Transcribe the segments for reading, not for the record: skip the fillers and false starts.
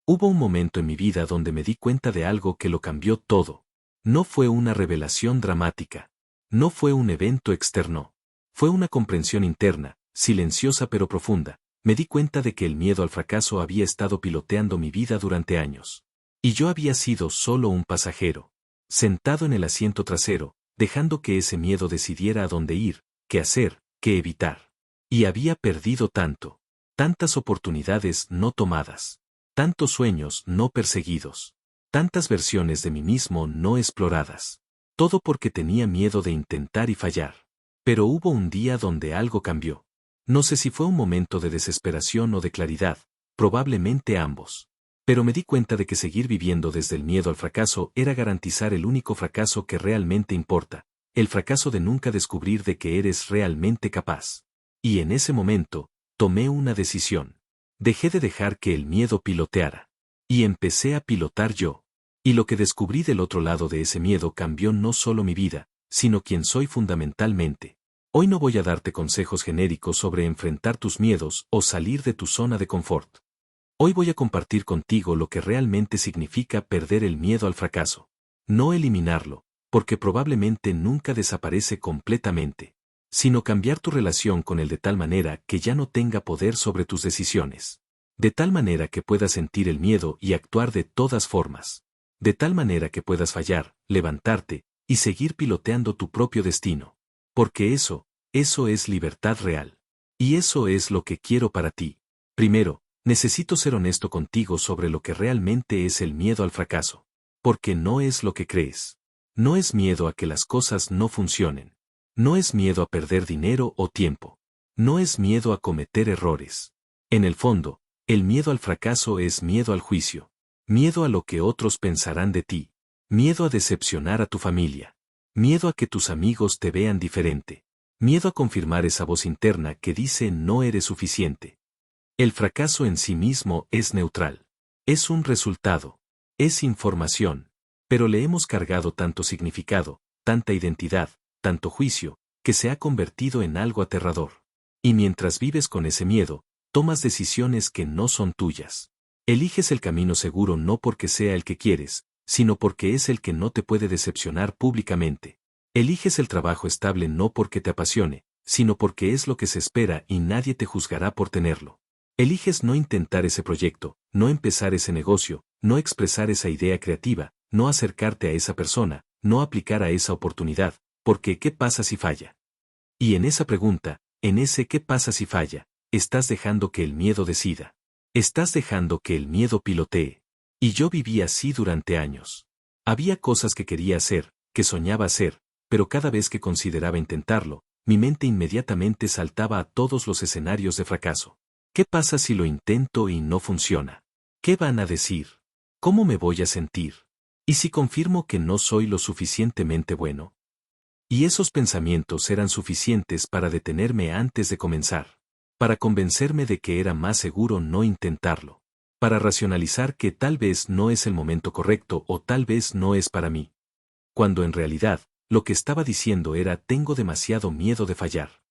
Hubo un momento en mi vida donde me di cuenta de algo que lo cambió todo. No fue una revelación dramática. No fue un evento externo. Fue una comprensión interna, silenciosa pero profunda. Me di cuenta de que el miedo al fracaso había estado piloteando mi vida durante años. Y yo había sido solo un pasajero, sentado en el asiento trasero, dejando que ese miedo decidiera a dónde ir, qué hacer, qué evitar. Y había perdido tanto. Tantas oportunidades no tomadas. Tantos sueños no perseguidos. Tantas versiones de mí mismo no exploradas. Todo porque tenía miedo de intentar y fallar. Pero hubo un día donde algo cambió. No sé si fue un momento de desesperación o de claridad, probablemente ambos. Pero me di cuenta de que seguir viviendo desde el miedo al fracaso era garantizar el único fracaso que realmente importa, el fracaso de nunca descubrir de que eres realmente capaz. Y en ese momento, tomé una decisión. Dejé de dejar que el miedo piloteara. Y empecé a pilotar yo. Y lo que descubrí del otro lado de ese miedo cambió no solo mi vida, sino quien soy fundamentalmente. Hoy no voy a darte consejos genéricos sobre enfrentar tus miedos o salir de tu zona de confort. Hoy voy a compartir contigo lo que realmente significa perder el miedo al fracaso. No eliminarlo, porque probablemente nunca desaparece completamente, sino cambiar tu relación con él de tal manera que ya no tenga poder sobre tus decisiones. De tal manera que puedas sentir el miedo y actuar de todas formas. De tal manera que puedas fallar, levantarte, y seguir piloteando tu propio destino. Porque eso es libertad real. Y eso es lo que quiero para ti. Primero, necesito ser honesto contigo sobre lo que realmente es el miedo al fracaso. Porque no es lo que crees. No es miedo a que las cosas no funcionen. No es miedo a perder dinero o tiempo. No es miedo a cometer errores. En el fondo, el miedo al fracaso es miedo al juicio. Miedo a lo que otros pensarán de ti. Miedo a decepcionar a tu familia. Miedo a que tus amigos te vean diferente. Miedo a confirmar esa voz interna que dice no eres suficiente. El fracaso en sí mismo es neutral. Es un resultado. Es información. Pero le hemos cargado tanto significado, tanta identidad, tanto juicio, que se ha convertido en algo aterrador. Y mientras vives con ese miedo, tomas decisiones que no son tuyas. Eliges el camino seguro no porque sea el que quieres, sino porque es el que no te puede decepcionar públicamente. Eliges el trabajo estable no porque te apasione, sino porque es lo que se espera y nadie te juzgará por tenerlo. Eliges no intentar ese proyecto, no empezar ese negocio, no expresar esa idea creativa, no acercarte a esa persona, no aplicar a esa oportunidad, porque ¿qué pasa si falla? Y en esa pregunta, en ese ¿qué pasa si falla?, estás dejando que el miedo decida. Estás dejando que el miedo pilotee. Y yo viví así durante años. Había cosas que quería hacer, que soñaba hacer, pero cada vez que consideraba intentarlo, mi mente inmediatamente saltaba a todos los escenarios de fracaso. ¿Qué pasa si lo intento y no funciona? ¿Qué van a decir? ¿Cómo me voy a sentir? ¿Y si confirmo que no soy lo suficientemente bueno? Y esos pensamientos eran suficientes para detenerme antes de comenzar. Para convencerme de que era más seguro no intentarlo. Para racionalizar que tal vez no es el momento correcto o tal vez no es para mí. Cuando en realidad, lo que estaba diciendo era tengo demasiado miedo de fallar.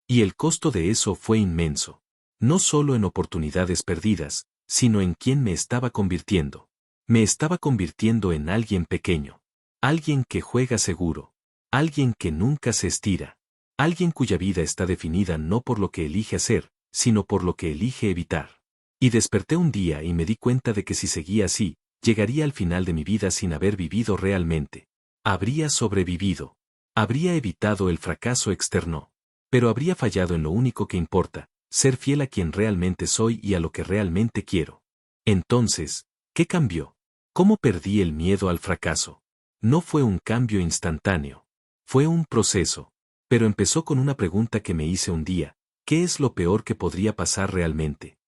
Y el costo de eso fue inmenso. No solo en oportunidades perdidas, sino en quién me estaba convirtiendo. Me estaba convirtiendo en alguien pequeño. Alguien que juega seguro. Alguien que nunca se estira. Alguien cuya vida está definida no por lo que elige hacer, sino por lo que elige evitar. Y desperté un día y me di cuenta de que si seguía así, llegaría al final de mi vida sin haber vivido realmente. Habría sobrevivido. Habría evitado el fracaso externo. Pero habría fallado en lo único que importa, ser fiel a quien realmente soy y a lo que realmente quiero. Entonces, ¿qué cambió? ¿Cómo perdí el miedo al fracaso? No fue un cambio instantáneo. Fue un proceso. Pero empezó con una pregunta que me hice un día, ¿qué es lo peor que podría pasar realmente?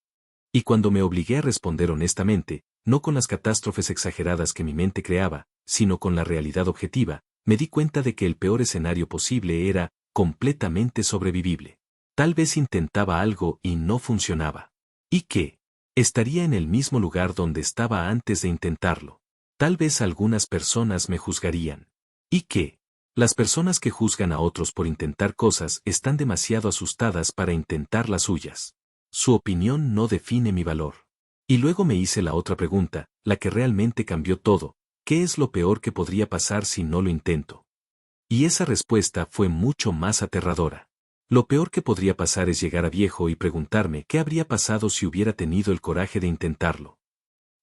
Y cuando me obligué a responder honestamente, no con las catástrofes exageradas que mi mente creaba, sino con la realidad objetiva, me di cuenta de que el peor escenario posible era completamente sobrevivible. Tal vez intentaba algo y no funcionaba. ¿Y qué? Estaría en el mismo lugar donde estaba antes de intentarlo. Tal vez algunas personas me juzgarían. ¿Y qué? Las personas que juzgan a otros por intentar cosas están demasiado asustadas para intentar las suyas. Su opinión no define mi valor. Y luego me hice la otra pregunta, la que realmente cambió todo: ¿qué es lo peor que podría pasar si no lo intento? Y esa respuesta fue mucho más aterradora. Lo peor que podría pasar es llegar a viejo y preguntarme qué habría pasado si hubiera tenido el coraje de intentarlo.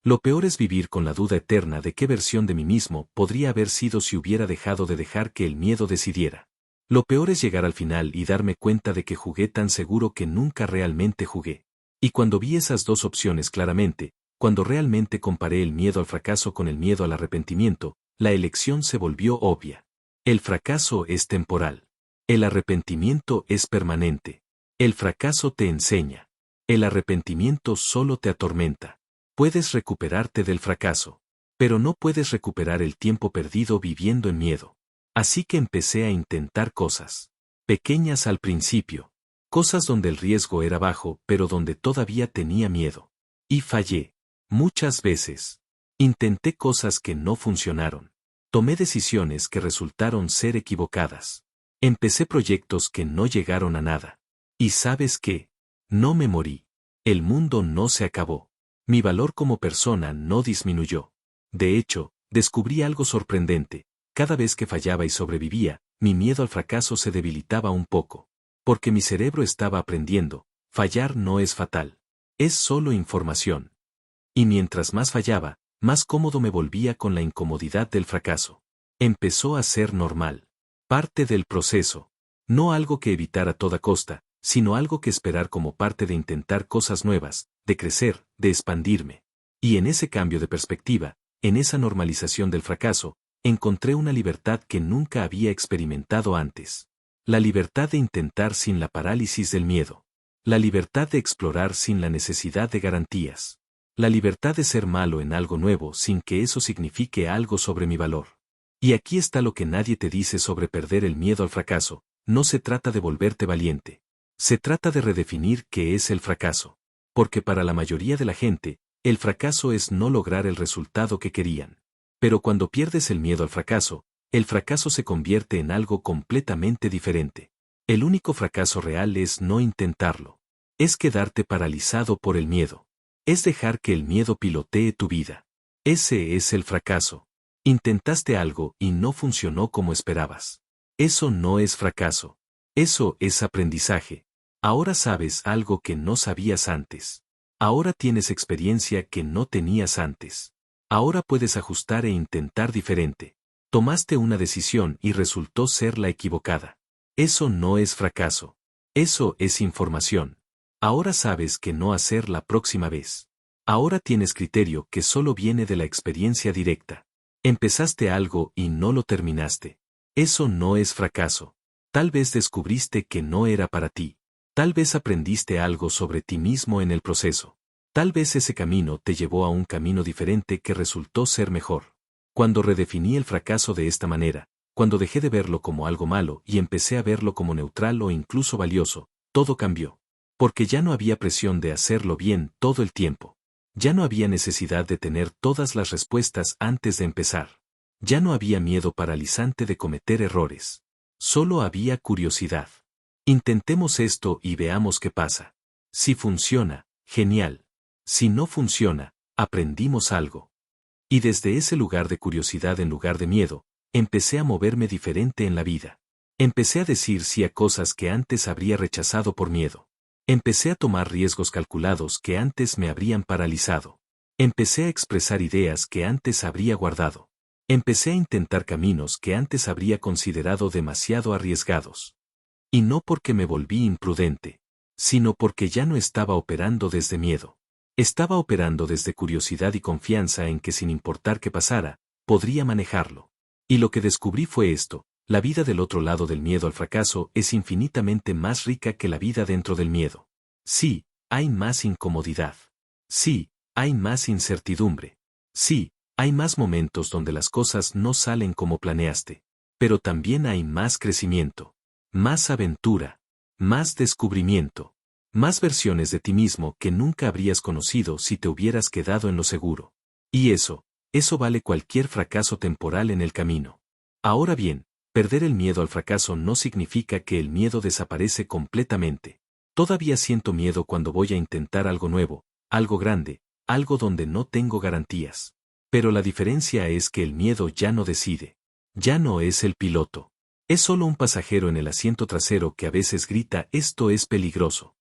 Lo peor es vivir con la duda eterna de qué versión de mí mismo podría haber sido si hubiera dejado de dejar que el miedo decidiera. Lo peor es llegar al final y darme cuenta de que jugué tan seguro que nunca realmente jugué. Y cuando vi esas dos opciones claramente, cuando realmente comparé el miedo al fracaso con el miedo al arrepentimiento, la elección se volvió obvia. El fracaso es temporal. El arrepentimiento es permanente. El fracaso te enseña. El arrepentimiento solo te atormenta. Puedes recuperarte del fracaso, pero no puedes recuperar el tiempo perdido viviendo en miedo. Así que empecé a intentar cosas pequeñas al principio, cosas donde el riesgo era bajo pero donde todavía tenía miedo. Y fallé. Muchas veces. Intenté cosas que no funcionaron. Tomé decisiones que resultaron ser equivocadas. Empecé proyectos que no llegaron a nada. ¿Y sabes qué? No me morí. El mundo no se acabó. Mi valor como persona no disminuyó. De hecho, descubrí algo sorprendente: cada vez que fallaba y sobrevivía, mi miedo al fracaso se debilitaba un poco. Porque mi cerebro estaba aprendiendo: fallar no es fatal. Es solo información. Y mientras más fallaba, más cómodo me volvía con la incomodidad del fracaso. Empezó a ser normal. Parte del proceso. No algo que evitar a toda costa, sino algo que esperar como parte de intentar cosas nuevas, de crecer, de expandirme. Y en ese cambio de perspectiva, en esa normalización del fracaso, encontré una libertad que nunca había experimentado antes. La libertad de intentar sin la parálisis del miedo. La libertad de explorar sin la necesidad de garantías. La libertad de ser malo en algo nuevo sin que eso signifique algo sobre mi valor. Y aquí está lo que nadie te dice sobre perder el miedo al fracaso: no se trata de volverte valiente. Se trata de redefinir qué es el fracaso. Porque para la mayoría de la gente, el fracaso es no lograr el resultado que querían. Pero cuando pierdes el miedo al fracaso, el fracaso se convierte en algo completamente diferente. El único fracaso real es no intentarlo. Es quedarte paralizado por el miedo. Es dejar que el miedo pilotee tu vida. Ese es el fracaso. Intentaste algo y no funcionó como esperabas. Eso no es fracaso. Eso es aprendizaje. Ahora sabes algo que no sabías antes. Ahora tienes experiencia que no tenías antes. Ahora puedes ajustar e intentar diferente. Tomaste una decisión y resultó ser la equivocada. Eso no es fracaso. Eso es información. Ahora sabes qué no hacer la próxima vez. Ahora tienes criterio que solo viene de la experiencia directa. Empezaste algo y no lo terminaste. Eso no es fracaso. Tal vez descubriste que no era para ti. Tal vez aprendiste algo sobre ti mismo en el proceso. Tal vez ese camino te llevó a un camino diferente que resultó ser mejor. Cuando redefiní el fracaso de esta manera, cuando dejé de verlo como algo malo y empecé a verlo como neutral o incluso valioso, todo cambió. Porque ya no había presión de hacerlo bien todo el tiempo. Ya no había necesidad de tener todas las respuestas antes de empezar. Ya no había miedo paralizante de cometer errores. Solo había curiosidad. Intentemos esto y veamos qué pasa. Si funciona, genial. Si no funciona, aprendimos algo. Y desde ese lugar de curiosidad en lugar de miedo, empecé a moverme diferente en la vida. Empecé a decir sí a cosas que antes habría rechazado por miedo. Empecé a tomar riesgos calculados que antes me habrían paralizado. Empecé a expresar ideas que antes habría guardado. Empecé a intentar caminos que antes habría considerado demasiado arriesgados. Y no porque me volví imprudente, sino porque ya no estaba operando desde miedo. Estaba operando desde curiosidad y confianza en que sin importar qué pasara, podría manejarlo. Y lo que descubrí fue esto: la vida del otro lado del miedo al fracaso es infinitamente más rica que la vida dentro del miedo. Sí, hay más incomodidad. Sí, hay más incertidumbre. Sí, hay más momentos donde las cosas no salen como planeaste. Pero también hay más crecimiento, más aventura, más descubrimiento, más versiones de ti mismo que nunca habrías conocido si te hubieras quedado en lo seguro. Y eso vale cualquier fracaso temporal en el camino. Ahora bien, perder el miedo al fracaso no significa que el miedo desaparece completamente. Todavía siento miedo cuando voy a intentar algo nuevo, algo grande, algo donde no tengo garantías. Pero la diferencia es que el miedo ya no decide. Ya no es el piloto. Es solo un pasajero en el asiento trasero que a veces grita: esto es peligroso.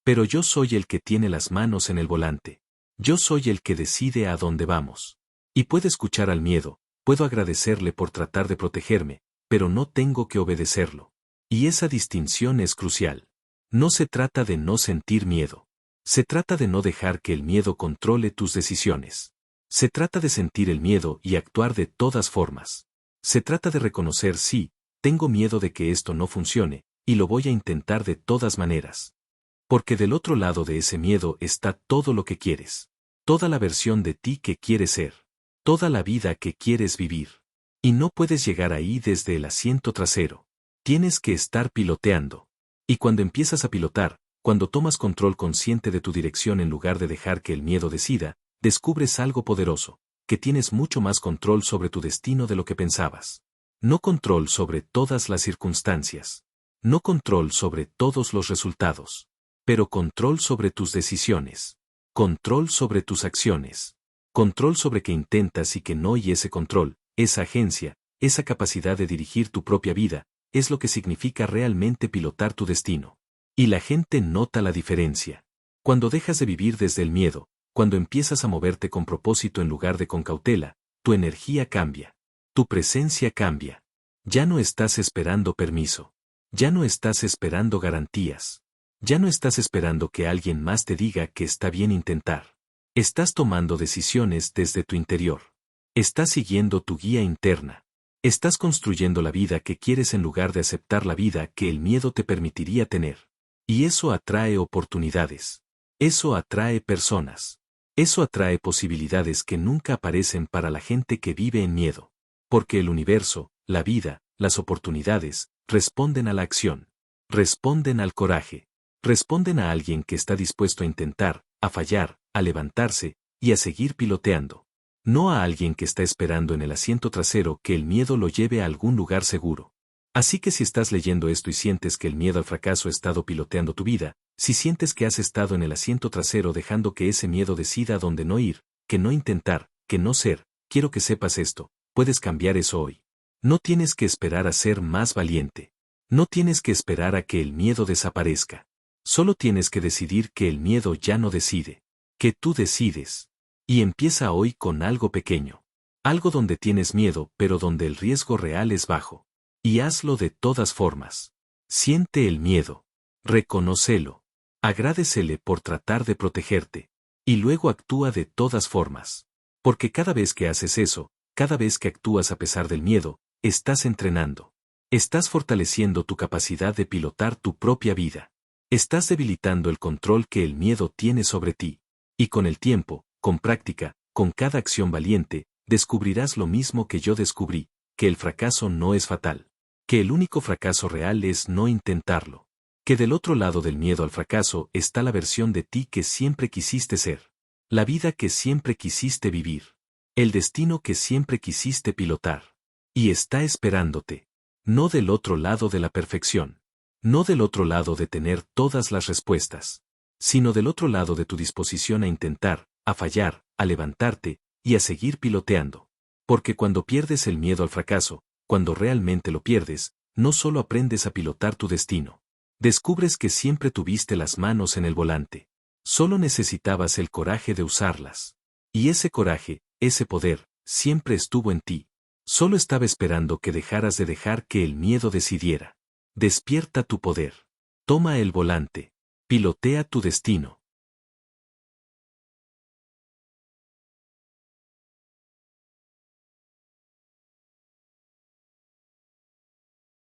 Pero yo soy el que tiene las manos en el volante. Yo soy el que decide a dónde vamos. Y puedo escuchar al miedo, puedo agradecerle por tratar de protegerme, pero no tengo que obedecerlo. Y esa distinción es crucial. No se trata de no sentir miedo. Se trata de no dejar que el miedo controle tus decisiones. Se trata de sentir el miedo y actuar de todas formas. Se trata de reconocer: sí, tengo miedo de que esto no funcione, y lo voy a intentar de todas maneras. Porque del otro lado de ese miedo está todo lo que quieres. Toda la versión de ti que quieres ser. Toda la vida que quieres vivir. Y no puedes llegar ahí desde el asiento trasero. Tienes que estar piloteando. Y cuando empiezas a pilotar, cuando tomas control consciente de tu dirección en lugar de dejar que el miedo decida, descubres algo poderoso, que tienes mucho más control sobre tu destino de lo que pensabas. No control sobre todas las circunstancias. No control sobre todos los resultados. Pero control sobre tus decisiones. Control sobre tus acciones. Control sobre qué intentas y qué no, y ese control, esa agencia, esa capacidad de dirigir tu propia vida, es lo que significa realmente pilotar tu destino. Y la gente nota la diferencia. Cuando dejas de vivir desde el miedo, cuando empiezas a moverte con propósito en lugar de con cautela, tu energía cambia. Tu presencia cambia. Ya no estás esperando permiso. Ya no estás esperando garantías. Ya no estás esperando que alguien más te diga que está bien intentar. Estás tomando decisiones desde tu interior. Estás siguiendo tu guía interna. Estás construyendo la vida que quieres en lugar de aceptar la vida que el miedo te permitiría tener. Y eso atrae oportunidades. Eso atrae personas. Eso atrae posibilidades que nunca aparecen para la gente que vive en miedo. Porque el universo, la vida, las oportunidades, responden a la acción. Responden al coraje. Responden a alguien que está dispuesto a intentar, a fallar, a levantarse, y a seguir piloteando. No a alguien que está esperando en el asiento trasero que el miedo lo lleve a algún lugar seguro. Así que si estás leyendo esto y sientes que el miedo al fracaso ha estado piloteando tu vida, si sientes que has estado en el asiento trasero dejando que ese miedo decida a dónde no ir, que no intentar, que no ser, quiero que sepas esto: puedes cambiar eso hoy. No tienes que esperar a ser más valiente. No tienes que esperar a que el miedo desaparezca. Solo tienes que decidir que el miedo ya no decide. Que tú decides. Y empieza hoy con algo pequeño. Algo donde tienes miedo, pero donde el riesgo real es bajo. Y hazlo de todas formas. Siente el miedo. Reconócelo. Agradécele por tratar de protegerte. Y luego actúa de todas formas. Porque cada vez que haces eso, cada vez que actúas a pesar del miedo, estás entrenando. Estás fortaleciendo tu capacidad de pilotar tu propia vida. Estás debilitando el control que el miedo tiene sobre ti. Y con el tiempo, con práctica, con cada acción valiente, descubrirás lo mismo que yo descubrí: que el fracaso no es fatal. Que el único fracaso real es no intentarlo. Que del otro lado del miedo al fracaso está la versión de ti que siempre quisiste ser. La vida que siempre quisiste vivir. El destino que siempre quisiste pilotar. Y está esperándote. No del otro lado de la perfección. No del otro lado de tener todas las respuestas. Sino del otro lado de tu disposición a intentar, a fallar, a levantarte, y a seguir piloteando. Porque cuando pierdes el miedo al fracaso, cuando realmente lo pierdes, no solo aprendes a pilotar tu destino. Descubres que siempre tuviste las manos en el volante. Solo necesitabas el coraje de usarlas. Y ese coraje, ese poder, siempre estuvo en ti. Solo estaba esperando que dejaras de dejar que el miedo decidiera. Despierta tu poder. Toma el volante. Pilotea tu destino.